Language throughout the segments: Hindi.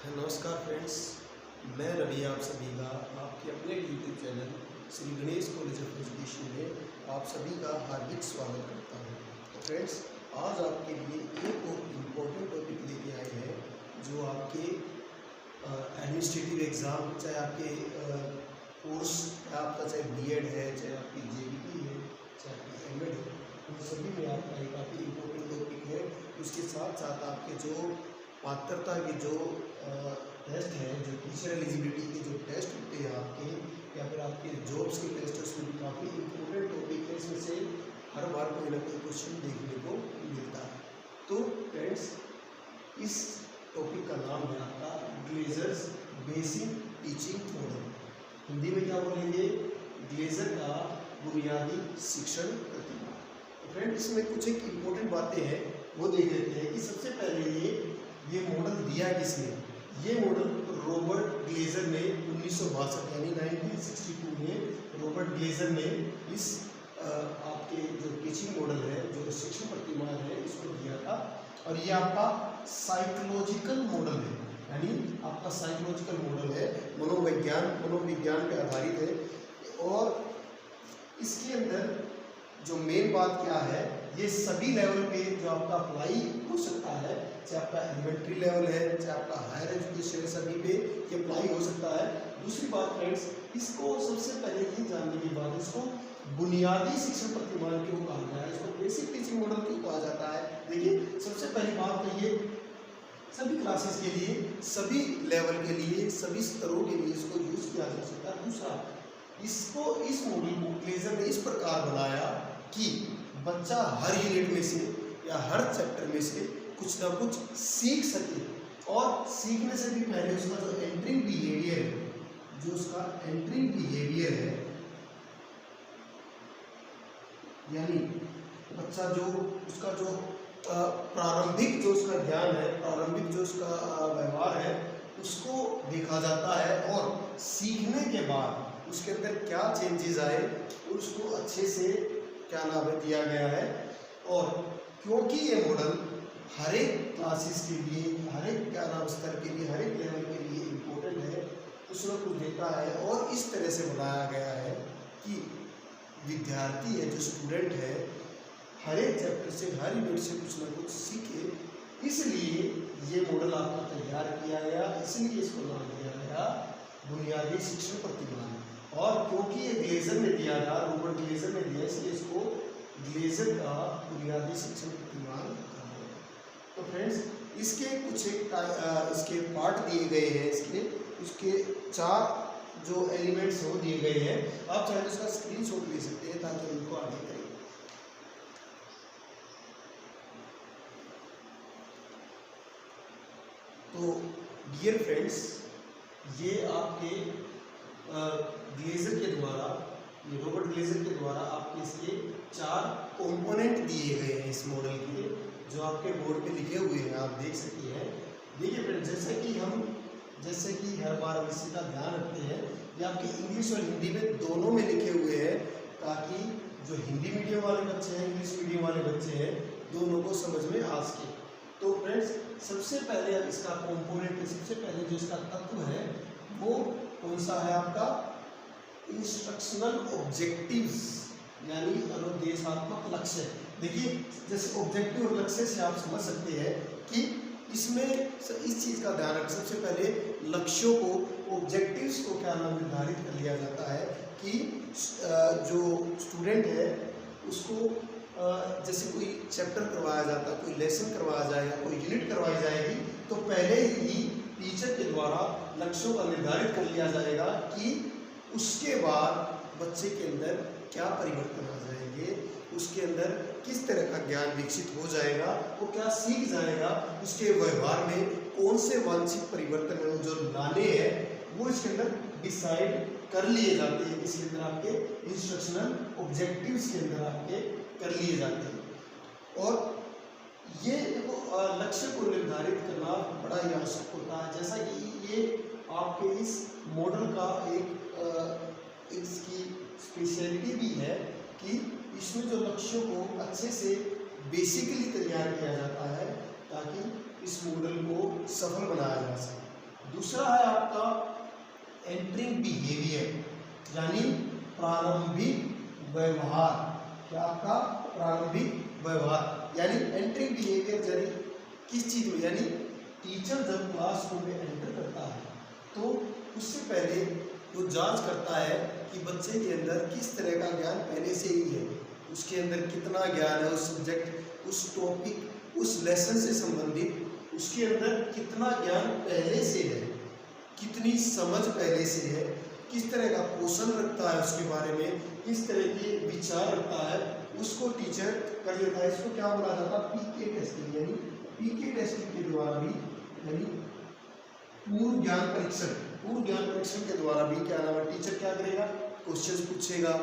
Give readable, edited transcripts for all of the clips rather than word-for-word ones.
नमस्कार फ्रेंड्स, मैं रवि आप सभी का आपके अपने YouTube channel Shri Ganesh college of education में आप सभी का हार्दिक स्वागत करता हूं। तो फ्रेंड्स, आज आपके लिए एक और इम्पोर्टेंट टॉपिक लेके आए हैं जो आपके एडमिनिस्ट्रेटिव एग्ज़ाम, चाहे आपके कोर्स आपका चाहे बीएड है, चाहे आपकी जेईई है, चाहे आपकी एमएड है, उन सभी में आपका एक काफ़ी इम्पोर्टेंट टॉपिक है। उसके साथ साथ आपके जो पात्रता के जो टेस्ट है, जो टीचर एलिजिबिलिटी के जो टेस्ट होते हैं आपके, या फिर आपके जॉब्स के टेस्ट, उसमें भी काफ़ी इम्पोर्टेंट टॉपिक है। इसमें से हर बार कोई ना कोई क्वेश्चन देखने को मिलता है। तो फ्रेंड्स, इस टॉपिक का नाम है आपका Glazers basic teaching model. Hindi में क्या बोलेंगे? ग्लेजर का बुनियादी शिक्षण प्रतिमान। तो फ्रेंड, इसमें कुछ एक इम्पोर्टेंट बातें हैं, वो देख लेते हैं कि सबसे पहले ये मॉडल दिया किसने? ये मॉडल रॉबर्ट ग्लेजर ने 1962 यानी 1962 में रॉबर्ट ग्लेजर ने इस आपके जो टीचिंग मॉडल है, जो शिक्षण प्रतिमान है, इसको दिया था। और ये आपका साइकोलॉजिकल मॉडल है, यानी आपका साइकोलॉजिकल मॉडल है, मनोविज्ञान पे आधारित है। और इसके अंदर जो मेन बात क्या है, ये सभी लेवल पे जो आपका अप्लाई हो सकता है, चाहे आपका एलिमेंट्री लेवल है, चाहे आपका हायर एजुकेशन है, सभी पे ये अप्लाई हो सकता है। दूसरी बात फ्रेंड्स, इसको सबसे पहले ये जानने की बात, इसको बुनियादी शिक्षण प्रतिमान क्यों कहा गया है, इसको बेसिक टीचिंग मॉडल क्यों कहा जाता है? देखिए, सबसे पहली बात तो ये सभी क्लासेस के लिए, सभी लेवल के लिए, सभी स्तरों के लिए इसको यूज किया जा सकता है। दूसरा, इसको इस मॉडल को ग्लेजर ने इस प्रकार बनाया कि बच्चा हर यूनिट में से या हर चैप्टर में से कुछ ना कुछ सीख सके, और सीखने से भी पहले उसका जो एंट्रिंग बिहेवियर है, यानी बच्चा जो उसका जो प्रारंभिक जो उसका ज्ञान है, प्रारंभिक जो उसका व्यवहार है, उसको देखा जाता है। और सीखने के बाद उसके अंदर क्या चेंजेस आए, उसको अच्छे से क्या नाम है दिया गया है। और क्योंकि ये मॉडल हर एक क्लासेस के लिए, हर एक क्या नाम स्तर के लिए, हर एक लेवल के लिए इम्पोर्टेंट है, कुछ ना कुछ देता है। और इस तरह से बनाया गया है कि विद्यार्थी है, जो स्टूडेंट है, हर एक चैप्टर से, हर यूनिट से कुछ ना कुछ सीखे। इसलिए ये मॉडल आपका तैयार किया गया, इसलिए इसको नाम दिया गया बुनियादी शिक्षण प्रतिमान। और क्योंकि ये ग्लेजर ने दिया था, रॉबर्ट ग्लेजर ने दिया, इसलिए इसको ग्लेजर का बुनियादी शिक्षण प्रतिमान कहा गया। तो फ्रेंड्स, इसके कुछ एक इसके पार्ट दिए गए हैं, इसके 4 जो एलिमेंट्स हो दिए गए हैं। आप चाहे तो इसका स्क्रीनशॉट ले सकते हैं ताकि उनको आगे करें। तो डियर फ्रेंड्स, ये आपके ग्लेजर के द्वारा, ये रॉबर्ट ग्लेजर के द्वारा आपके इसके 4 कंपोनेंट दिए गए हैं इस मॉडल के, जो आपके बोर्ड पे लिखे हुए हैं, आप देख सकते हैं। देखिए फ्रेंड्स, जैसे कि हर बार हम इसी का ध्यान रखते हैं, ये आपके इंग्लिश और हिंदी में दोनों में लिखे हुए हैं, ताकि जो हिंदी मीडियम वाले बच्चे हैं, इंग्लिश मीडियम वाले बच्चे हैं, दोनों को समझ में आ सके। तो फ्रेंड्स, सबसे पहले इसका कंपोनेंट, सबसे पहले जो इसका तत्व है, वो कौन सा है आपका? इंस्ट्रक्शनल ऑब्जेक्टिव्स, यानी अनुदेशात्मक लक्ष्य। देखिए, जैसे ऑब्जेक्टिव और लक्ष्य से आप समझ सकते हैं कि इसमें इस चीज़ का ध्यान रखें, सबसे पहले लक्ष्यों को, ऑब्जेक्टिव्स को क्या नाम निर्धारित कर लिया जाता है कि जो स्टूडेंट है उसको जैसे कोई चैप्टर करवाया जाता है, कोई लेसन करवाया जाएगा, कोई यूनिट करवाई जाएगी, तो पहले ही टीचर के द्वारा लक्ष्यों का निर्धारित कर लिया जाएगा कि उसके बाद बच्चे के अंदर क्या परिवर्तन आ जाएंगे, उसके अंदर किस तरह का ज्ञान विकसित हो जाएगा, वो क्या सीख जाएगा, उसके व्यवहार में कौन से वांछित परिवर्तन जो लाने हैं, वो इसके अंदर डिसाइड कर लिए जाते हैं। इसके अंदर आपके इंस्ट्रक्शनल ऑब्जेक्टिव्स के अंदर आपके कर लिए जाते हैं। और ये देखो, लक्ष्य को निर्धारित करना बड़ा ही आवश्यक होता है। जैसा कि ये आपके इस मॉडल का एक इसकी स्पेशलिटी भी है कि इसमें जो लक्ष्यों को अच्छे से बेसिकली तैयार किया जाता है, ताकि इस मॉडल को सफल बनाया जा सके। दूसरा है आपका एंटरिंग बिहेवियर, यानी प्रारंभिक व्यवहार। क्या आपका प्रारंभिक व्यवहार, यानी एंटरिंग बिहेवियर, यानी किस चीज में, यानी टीचर जब क्लासरूम में एंटर करता है तो उससे पहले वो जांच करता है कि बच्चे के अंदर किस तरह का ज्ञान पहले से ही है, उसके अंदर कितना ज्ञान है उस सब्जेक्ट, उस टॉपिक, उस लेसन से संबंधित उसके अंदर कितना ज्ञान पहले से है, कितनी समझ पहले से है, किस तरह का पोषण रखता है उसके बारे में, किस तरह के विचार रखता है, उसको टीचर कर लेता है। इसको क्या बोला जाता है, पीके टेस्टिंग, यानी पीके टेस्टिंग के द्वारा भी, यानी पूर्व ज्ञान परीक्षण, पूर्व ज्ञान परीक्षण के द्वारा भी क्या नाम है, टीचर क्या करेगा, क्वेश्चंस पूछेगा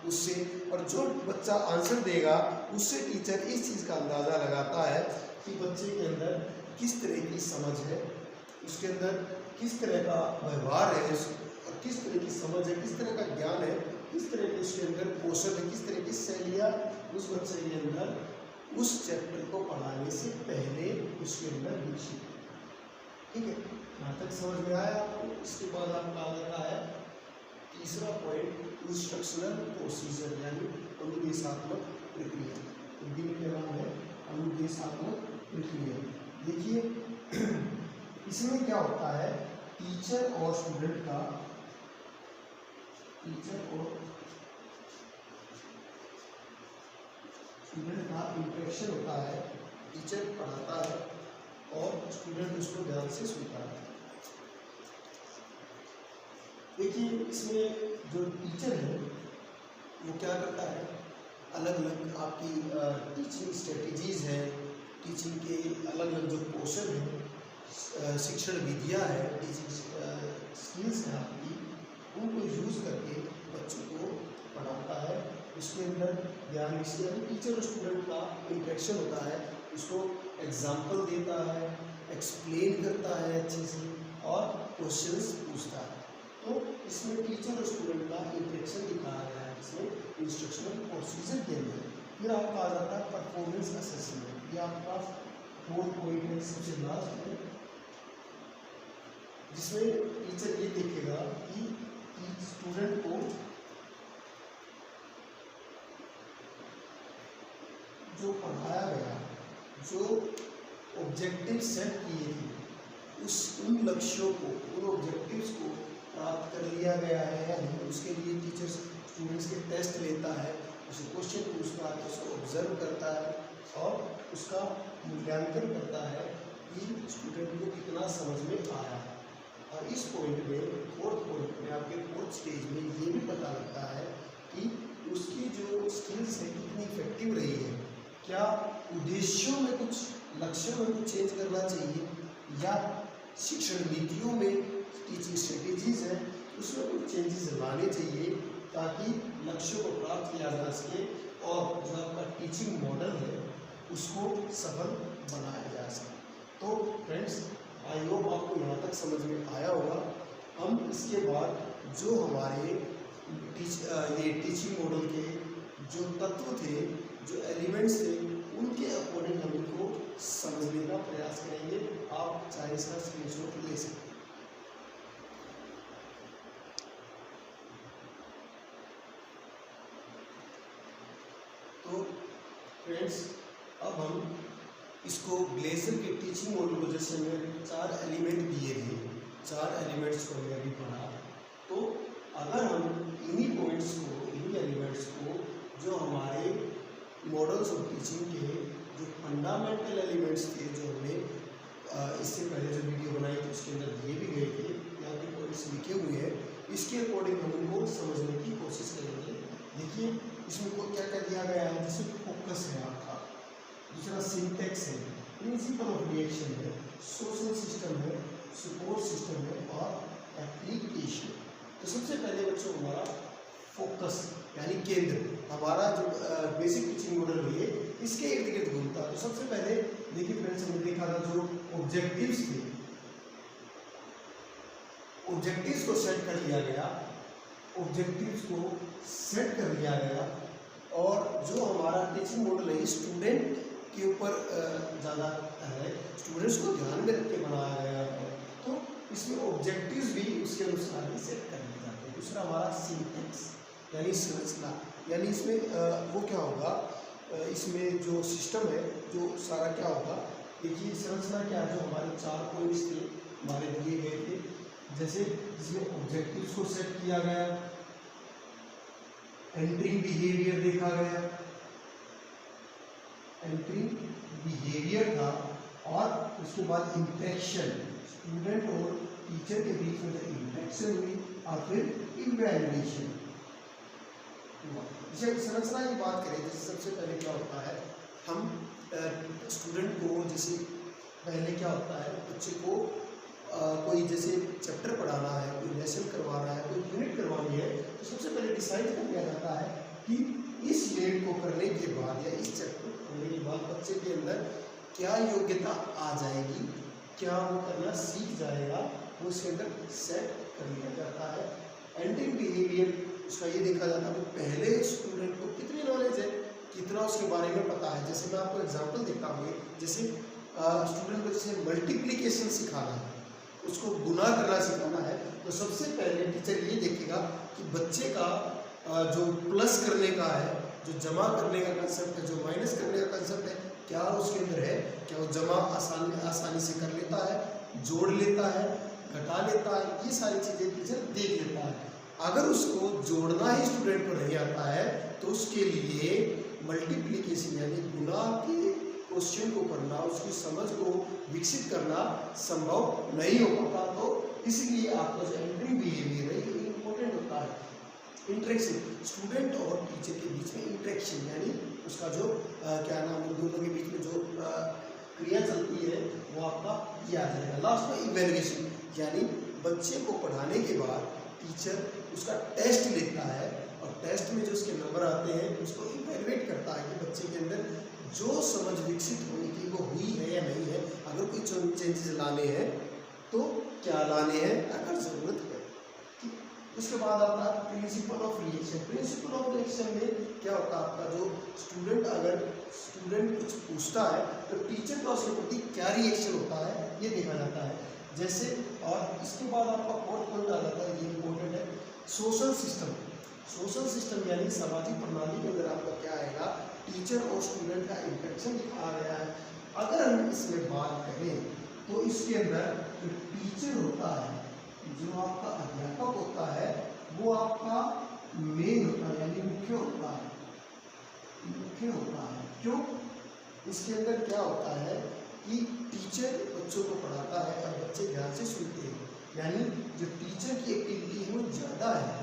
उससे, और जो बच्चा आंसर देगा उससे टीचर इस चीज़ का अंदाज़ा लगाता है कि बच्चे के अंदर किस तरह की समझ है, उसके अंदर किस तरह का व्यवहार है, और किस तरह की समझ है, किस तरह का ज्ञान है, किस तरह के उसके अंदर पोषण है, किस तरह की शैलियाँ उस बच्चे के अंदर उस चैप्टर को पढ़ाने से पहले उसके अंदर विकसित। ठीक है, यहाँ तक समझ में आया आपको। इसके बाद आपका आ जाता है तीसरा पॉइंट, इंस्ट्रक्शनल प्रोसीजर, यानी अनुदेशात्मक प्रक्रिया। हिंदी में क्या नाम है, अनुदेशात्मक प्रक्रिया। देखिए इसमें क्या होता है, टीचर और स्टूडेंट का, इंटरेक्शन होता है। टीचर पढ़ाता है और स्टूडेंट उसको ध्यान से सुनता है। देखिए इसमें जो टीचर है वो क्या करता है, अलग अलग आपकी टीचिंग स्ट्रेटजीज है, टीचिंग के अलग अलग जो पोर्शन है, शिक्षण विधियाँ है, टीचिंग स्किल्स है आपकी, उनको यूज़ करके बच्चों को पढ़ाता है। उसके अंदर ज्ञान विषय, टीचर और स्टूडेंट का इंटरेक्शन होता है, उसको एग्जाम्पल देता है, एक्सप्लेन करता है अच्छे से, और क्वेश्चंस पूछता है। तो इसमें टीचर और स्टूडेंट का इंटरेक्शन दिखाया गया है, इसमें इंस्ट्रक्शनल प्रोसीजर के अंदर। फिर आपका आ जाता है परफॉर्मेंस असेसमेंट। ये आपका 4 पॉइंट है, सबसे लास्ट में, जिसमें टीचर ये देखेगा कि स्टूडेंट को जो पढ़ाया गया, जो ऑब्जेक्टिव सेट किए थे, उन लक्ष्यों को, उन ऑब्जेक्टिव्स को प्राप्त कर लिया गया है या नहीं, उसके लिए टीचर स्टूडेंट्स के टेस्ट लेता है, उसे क्वेश्चन पूछता है, उसको ऑब्जर्व करता है और उसका मूल्यांकन करता है कि स्टूडेंट को कितना समझ में आया है। और इस पॉइंट में, फोर्थ पॉइंट में, आपके फोर्थ स्टेज में ये भी पता लगता है कि उसकी जो स्किल्स है कितनी इफेक्टिव रही है, क्या उद्देश्यों में कुछ, लक्ष्यों में कुछ चेंज करना चाहिए, या शिक्षण नीतियों में, टीचिंग स्ट्रेटेजीज है उसमें कुछ चेंजेस लाने चाहिए ताकि लक्ष्यों को प्राप्त किया जा सके और जो आपका टीचिंग मॉडल है उसको सफल बनाया जा सके। तो फ्रेंड्स, आई होप आपको यहाँ तक समझ में आया होगा। हम इसके बाद जो हमारे ये टीचिंग मॉडल के जो तत्व थे, जो एलिमेंट्स थे, उनके अकॉर्डिंग हम इनको समझने का प्रयास करेंगे। आप चाहे इसका स्क्रीनशॉट ले सकते हैं। तो फ्रेंड्स, अब हम इसको ग्लेसर के टीचिंग मॉडल को, जैसे हमें 4 एलिमेंट दिए थे, 4 एलिमेंट्स को हमने अभी पढ़ा, तो अगर हम इन्हीं पॉइंट्स को, इन्हीं एलिमेंट्स को, जो हमारे मॉडल्स ऑफ टीचिंग के जो फंडामेंटल एलिमेंट्स थे, जो हमने इससे पहले जो वीडियो बनाई थी उसके अंदर दिए भी गए थे, यहाँ पे पॉइंट्स लिखे हुए हैं, इसके अकॉर्डिंग हम उनको समझने की कोशिश करेंगे। देखिए इसमें को क्या क्या दिया गया है, जैसे फोकस है आपका, दूसरा सिंटेक्स है, प्रिंसिपल ऑफ रिएक्शन है, सोशल सिस्टम है, सपोर्ट सिस्टम है और एप्लीकेशन। तो सबसे पहले बच्चों हमारा फोकस यानी केंद्र, हमारा जो बेसिक टीचिंग मॉडल है इसके इर्द गिर्द घूमता है। तो सबसे पहले देखिए फ्रेंड्स, हमने देखा था जो ऑब्जेक्टिव्स थे, ऑब्जेक्टिव्स को सेट कर लिया गया, ऑब्जेक्टिव्स को सेट कर लिया गया, और जो हमारा टीचिंग मॉडल है स्टूडेंट के ऊपर ज़्यादा है, स्टूडेंट्स को ध्यान में रख के बनाया गया है। तो इसमें ऑब्जेक्टिव्स भी उसके अनुसार ही सेट कर दिए जाते हैं। दूसरा हमारा सिंटेक्स यानी संरचना, यानी इसमें वो क्या होगा, इसमें जो सिस्टम है जो सारा क्या होगा, देखिए संरचना क्या है, जो हमारे 4 पॉइंट्स थे हमारे दिए गए थे, जैसे जिसमें ऑब्जेक्टिव्स को सेट किया गया, एंट्रिंग बिहेवियर देखा गया, एंट्रिंग बिहेवियर था, और उसके बाद इंटरेक्शन, स्टूडेंट और टीचर के बीच में इंटरेक्शन हुई, और फिर इवैल्यूएशन। जैसे संरचना की बात करें, जैसे सबसे पहले क्या होता है, हम स्टूडेंट को, जैसे पहले क्या होता है, बच्चे को कोई जैसे चैप्टर पढ़ाना है, कोई लेसन करवाना है, कोई यूनिट करवानी है, तो सबसे पहले डिसाइड कर लिया जाता है कि इस यूनिट को करने के बाद या इस चैप्टर को करने के बाद बच्चे के अंदर क्या योग्यता आ जाएगी, क्या वो करना सीख जाएगा, वो उसके अंदर सेट कर लिया जाता है। एंट्रिंग बिहेवियर उसका ये देखा जाता है कि पहले स्टूडेंट को कितनी नॉलेज है, कितना उसके बारे में पता है। जैसे मैं आपको एग्जांपल देता हूँ, जैसे स्टूडेंट को जैसे मल्टीप्लिकेशन सिखाना है, उसको गुना करना सिखाना है, तो सबसे पहले टीचर ये देखेगा कि बच्चे का जो प्लस करने का है, जो जमा करने का कंसेप्ट है, जो माइनस करने का कंसेप्ट है, क्या उसके अंदर है, क्या वो जमा आसानी से कर लेता है, जोड़ लेता है, घटा लेता है, ये सारी चीज़ें टीचर देख लेता है। अगर उसको जोड़ना ही स्टूडेंट को नहीं आता है, तो उसके लिए मल्टीप्लिकेशन यानी गुना के क्वेश्चन को करना, उसकी समझ को विकसित करना संभव नहीं हो पाता। तो इसलिए आपका जो एंट्रिंग बिहेवियर है ये इम्पोर्टेंट होता है। इंटरेक्शन, स्टूडेंट और टीचर के बीच में इंटरेक्शन यानी उसका जो क्या नाम है, दोनों के बीच में जो क्रिया चलती है वो आपका किया जाएगा। लास्ट में इवैल्यूएशन, यानी बच्चे को पढ़ाने के बाद टीचर उसका टेस्ट लेता है, और टेस्ट में जो उसके नंबर आते हैं उसको इवैल्यूएट करता है कि बच्चे के अंदर जो समझ विकसित होने की वो हुई है या नहीं है। अगर कोई चेंजेस लाने हैं तो क्या लाने हैं, अगर ज़रूरत है। उसके बाद आता है principle of reaction. Principle of reaction में क्या होता है, आपका जो स्टूडेंट, अगर स्टूडेंट कुछ पूछता है तो टीचर का उसके प्रति क्या रिएक्शन होता है ये देखा जाता है। जैसे, और इसके बाद आपका फोर्थ पॉइंट आ जाता है, ये इम्पोर्टेंट है, सोशल सिस्टम। सोशल सिस्टम यानी सामाजिक प्रणाली के अंदर आपका क्या आएगा, टीचर और स्टूडेंट का इंटरेक्शन दिखाया गया है। अगर हम इसमें बात करें तो इसके अंदर जो टीचर होता है, जो आपका अध्यापक होता है, वो आपका मेन होता है यानी मुख्य होता है, मुख्य होता है। क्यों? इसके अंदर क्या होता है कि टीचर बच्चों को पढ़ाता है और बच्चे ध्यान से सुनते हैं, यानी जो टीचर की एक्टिविटी है वो ज़्यादा है,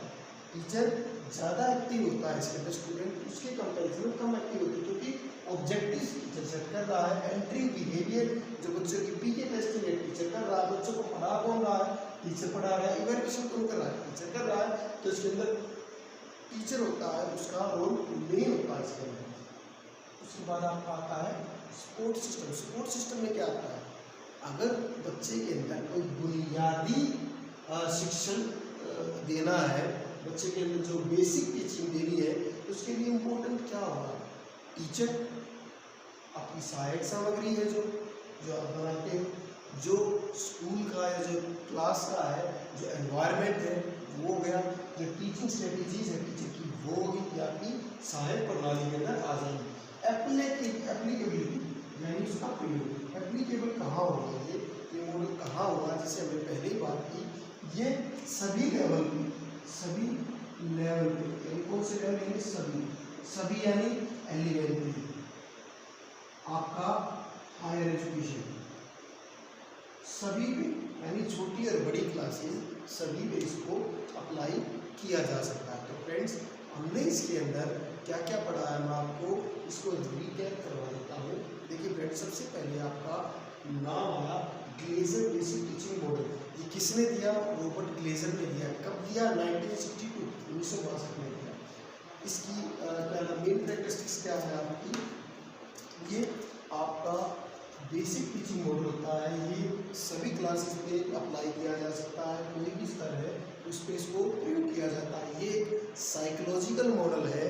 टीचर ज़्यादा एक्टिव होता है इसके अंदर, स्टूडेंट उसके कंपेरिजन में कम एक्टिव होती है, क्योंकि ऑब्जेक्टिव टीचर सेट कर रहा है। एंट्री बिहेवियर जो बच्चों की पीके टेस्टिंग है टीचर कर रहा है, बच्चों को पढ़ा कौन रहा है, टीचर पढ़ा रहा है। इवैल्यूएशन कौन कर रहा है, टीचर कर रहा है। तो इसके अंदर टीचर होता है, उसका रोल मेन होता है इसके अंदर। उसके बाद आपका आता है सपोर्ट सिस्टम। सपोर्ट सिस्टम में क्या आता है, अगर बच्चे के अंदर कोई बुनियादी शिक्षण देना है, बच्चे के अंदर जो बेसिक टीचिंग देनी है, उसके लिए इम्पोर्टेंट क्या होगा, टीचर, आपकी सहायक सामग्री है जो आप बनाते हो, जो स्कूल का है, जो क्लास का है, जो एनवायरनमेंट है वो हो गया, जो टीचिंग स्ट्रेटजीज है टीचर की वो होगी, कि आपकी सहायक प्रणाली के अंदर आ जाएगी। एप्लीकेबिलिटी यानी उसका प्रयोग, एप्लीकेबल कहाँ होगा, ये मॉडल कहाँ होगा, जैसे हमने पहले ही बात की, ये सभी लेवल पे, सभी लेवल पे, यानी कौन से लेवल यानी सभी यानी एलिमेंट्री, आपका हायर एजुकेशन, सभी पे यानी छोटी और बड़ी क्लासेस सभी पे इसको अप्लाई किया जा सकता है। तो फ्रेंड्स, हमने इसके अंदर क्या क्या पढ़ा है, मैं आपको इसको रिकैप करवा देता हूँ। देखिए फ्रेंड्स, सबसे पहले आपका नाम आया ग्लेजर बेसिक टीचिंग मॉडल। ये किसने दिया, रॉबर्ट ग्लेजर ने दिया। कब दिया, 1962 1962 में दिया। इसकी क्या नाम, मेन कैरेक्टरिस्टिक्स क्या है आपकी, ये आपका बेसिक टीचिंग मॉडल होता है, ये सभी क्लासेस पे अप्लाई किया जा सकता है, कोई भी स्तर है उस पर इसको प्रयोग किया जाता है। ये एक साइकोलॉजिकल मॉडल है।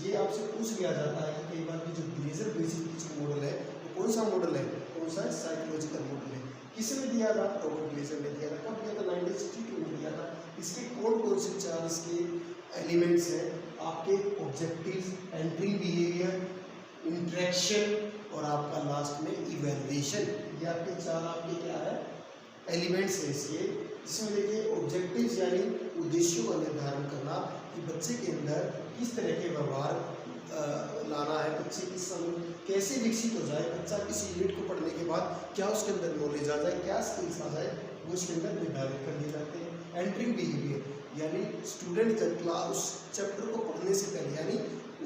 ये आपसे पूछ लिया जाता है कि कई बार की जो ग्लेजर बेसिक टीचिंग मॉडल है वो कौन सा मॉडल है, कौन सा साइकोलॉजिकल मॉडल है, किसने दिया था? रॉबर्ट ग्लेजर ने दिया था। कब दिया था? 1962 में दिया था। इसके कौन कौन से चार इसके एलिमेंट्स हैं? आपके ऑब्जेक्टिव्स, एंट्रिंग बिहेवियर, इंटरेक्शन और आपका लास्ट में इवैल्यूएशन। ये आपके चार आपके क्या है? एलिमेंट्स हैं इसके। जिसमें देखिए ऑब्जेक्टिव्स यानी उद्देश्यों का निर्धारण करना कि बच्चे के अंदर किस तरह के व्यवहार लाना है, बच्चे की समझ कैसे विकसित हो जाए, बच्चा किसी यूनिट को पढ़ने के बाद क्या उसके अंदर नॉलेज आ जाए, क्या स्किल्स आ जाए, वो उसके अंदर निर्धारित कर दिए जाते हैं। एंट्रिंग बिहेवियर यानी स्टूडेंट जब क्लास उस चैप्टर को पढ़ने से पहले यानी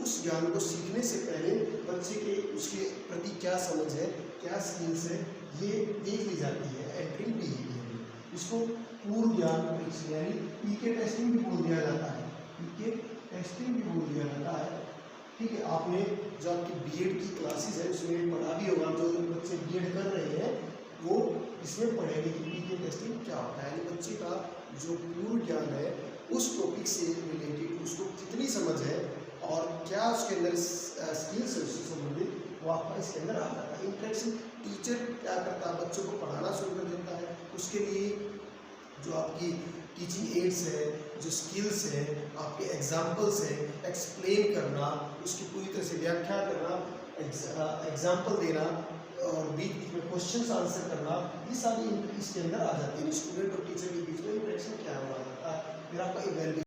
उस ज्ञान को सीखने से पहले बच्चे के उसके प्रति क्या समझ है, क्या स्किल्स है, ये देख ली जाती है एंट्रिंग बिहेवियर। इसको पूर्व ज्ञान परीक्षण यानी पीके टेस्टिंग भी बोल दिया जाता है। पीके टेस्टिंग भी बोल दिया जाता है। ठीक है, आपने जो आपकी बीएड की क्लासेस है उसमें पढ़ा भी होगा। जो बच्चे बीएड कर रहे हैं वो इसमें पढ़ेंगे कि पीके टेस्टिंग क्या होता है, यानी बच्चे का जो पूर्व ज्ञान है उस टॉपिक से रिलेटेड उसको कितनी समझ है और क्या उसके अंदर स्किल्स है उससे संबंधित, वो आपका इसके अंदर आ जाता है। इंटरेक्शन, टीचर क्या करता है? बच्चों को पढ़ाना शुरू कर देता है। उसके लिए जो आपकी टीचिंग एड्स है, जो स्किल्स है, आपके एग्जाम्पल्स हैं, एक्सप्लेन करना, उसकी पूरी तरह से व्याख्या करना, एग्जाम्पल देना और बीच बीच में क्वेश्चन आंसर करना, ये सारी इसके अंदर आ जाती है। स्टूडेंट और टीचर के बीच में इंटरेक्शन क्या हो रहा है, फिर आपका इवैल्यूएशन